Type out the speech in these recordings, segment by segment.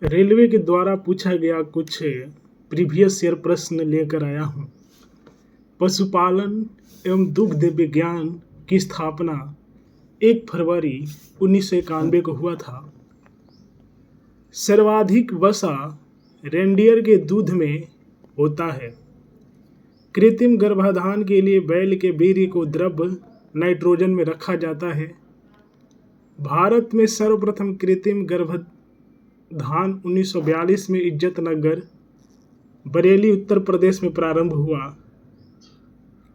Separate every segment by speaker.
Speaker 1: Railway के द्वारा पूछा गया कुछ प्रीवियस ईयर प्रश्न लेकर आया हूँ। पशुपालन एवं दुग्ध विज्ञान की स्थापना 1 फरवरी 1991 को हुआ था। सर्वाधिक वसा रेंडियर के दूध में होता है। कृत्रिम गर्भाधान के लिए बैल के वीर्य को द्रव नाइट्रोजन में रखा जाता है। भारत में सर्वप्रथम कृत्रिम गर्भाधान 1942 में इज्जतनगर बरेली उत्तर प्रदेश में प्रारंभ हुआ।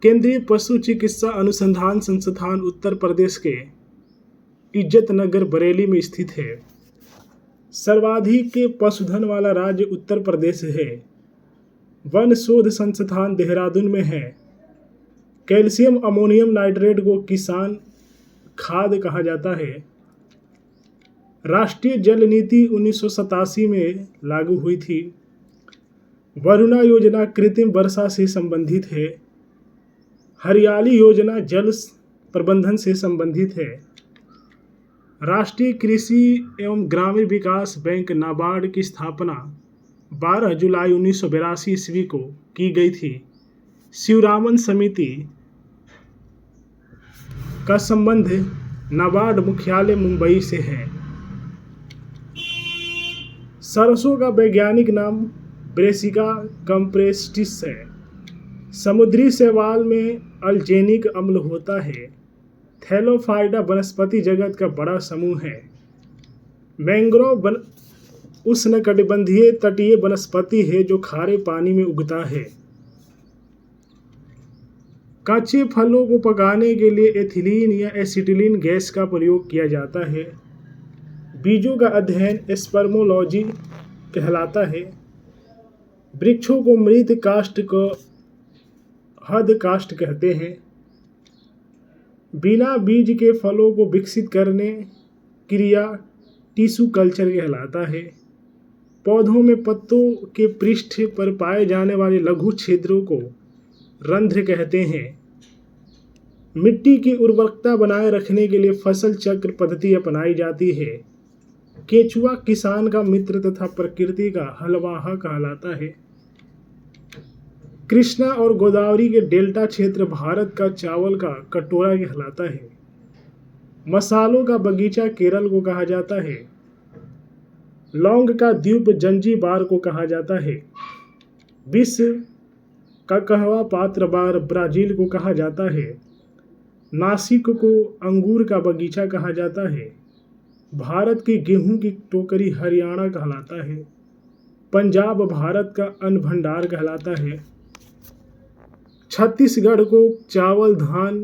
Speaker 1: केंद्रीय पशु चिकित्सा अनुसंधान संस्थान उत्तर प्रदेश के इज्जतनगर बरेली में स्थित है। सर्वाधिक पशुधन वाला राज्य उत्तर प्रदेश है। वन शोध संस्थान देहरादून में है। कैल्शियम अमोनियम नाइट्रेट को किसान खाद कहा जाता है। राष्ट्रीय जल नीति 1987 में लागू हुई थी। वरुणा योजना कृत्रिम वर्षा से संबंधित है। हरियाली योजना जल प्रबंधन से संबंधित है। राष्ट्रीय कृषि एवं ग्रामीण विकास बैंक नाबार्ड की स्थापना 12 जुलाई 1982 ईस्वी को की गई थी। शिवरामन समिति का संबंध नाबार्ड मुख्यालय मुंबई से है। सरसों का वैज्ञानिक नाम ब्रेसिका कंप्रेस्टिस है। समुद्री शैवाल में अल्जेनिक अम्ल होता है। थैलोफाइडा वनस्पति जगत का बड़ा समूह है। मैंग्रोव उष्णकटिबंधीय तटीय वनस्पति है जो खारे पानी में उगता है। कच्चे फलों को पकाने के लिए एथिलीन या एसिटिलीन गैस का प्रयोग किया जाता है। बीजों का अध्ययन स्पर्मोलॉजी कहलाता है। वृक्षों को मृत काष्ठ को हद काष्ठ कहते हैं। बिना बीज के फलों को विकसित करने क्रिया टिश्यू कल्चर कहलाता है। पौधों में पत्तों के पृष्ठ पर पाए जाने वाले लघु छिद्रों को रंध्र कहते हैं। मिट्टी की उर्वरकता बनाए रखने के लिए फसल चक्र पद्धति अपनाई जाती है। केचुआ किसान का मित्र तथा प्रकृति का हलवाहा कहलाता है। कृष्णा और गोदावरी के डेल्टा क्षेत्र भारत का चावल का कटोरा कहलाता है। मसालों का बगीचा केरल को कहा जाता है। लौंग का द्वीप जंजीबार को कहा जाता है। विश्व का कहवा पात्र बार ब्राजील को कहा जाता है। नासिक को अंगूर का बगीचा कहा जाता है। भारत की गेहूं की टोकरी हरियाणा कहलाता है। पंजाब भारत का अन्न भंडार कहलाता है। छत्तीसगढ़ को चावल धान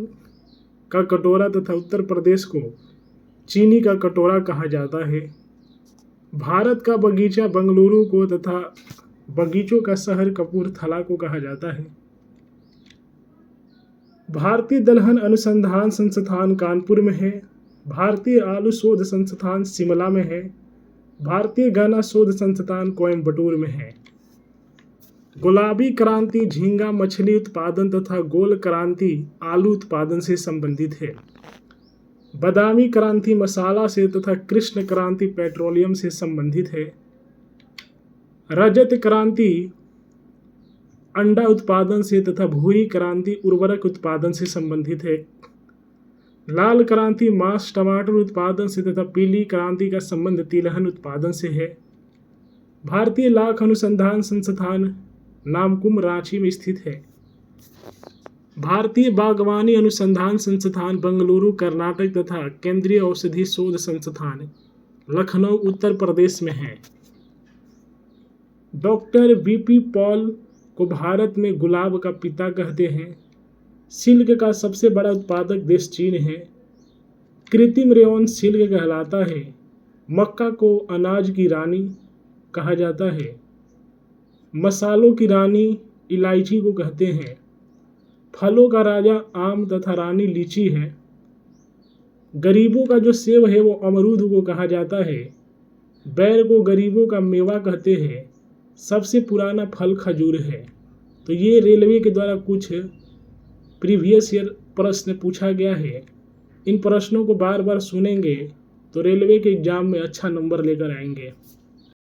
Speaker 1: का कटोरा तथा उत्तर प्रदेश को चीनी का कटोरा कहा जाता है। भारत का बगीचा बंगलुरु को तथा बगीचों का शहर कपूरथला को कहा जाता है। भारतीय दलहन अनुसंधान संस्थान कानपुर में है। भारतीय आलू शोध संस्थान शिमला में है। भारतीय गन्ना शोध संस्थान कोयम्बटूर में है। गुलाबी क्रांति झींगा मछली उत्पादन तथा गोल क्रांति आलू उत्पादन से संबंधित है। बादामी क्रांति मसाला से तथा कृष्ण क्रांति पेट्रोलियम से संबंधित है। रजत क्रांति अंडा उत्पादन से तथा भूरी क्रांति उर्वरक उत्पादन से संबंधित है। लाल क्रांति मांस टमाटर उत्पादन से तथा पीली क्रांति का संबंध तिलहन उत्पादन से है। भारतीय लाख अनुसंधान संस्थान नामकुम रांची में स्थित है। भारतीय बागवानी अनुसंधान संस्थान बेंगलुरु कर्नाटक तथा केंद्रीय औषधि शोध संस्थान लखनऊ उत्तर प्रदेश में है। डॉक्टर बीपी पॉल को भारत में गुलाब का पिता कहते हैं। सिल्क का सबसे बड़ा उत्पादक देश चीन है। कृत्रिम रेयॉन सिल्क कहलाता है। मक्का को अनाज की रानी कहा जाता है। मसालों की रानी इलायची को कहते हैं। फलों का राजा आम तथा रानी लीची है। गरीबों का जो सेब है वो अमरूद को कहा जाता है। बैर को गरीबों का मेवा कहते हैं। सबसे पुराना फल खजूर है। तो ये रेलवे के द्वारा कुछ प्रीवियस ईयर प्रश्न पूछा गया है। इन प्रश्नों को बार बार सुनेंगे तो रेलवे के एग्ज़ाम में अच्छा नंबर लेकर आएंगे।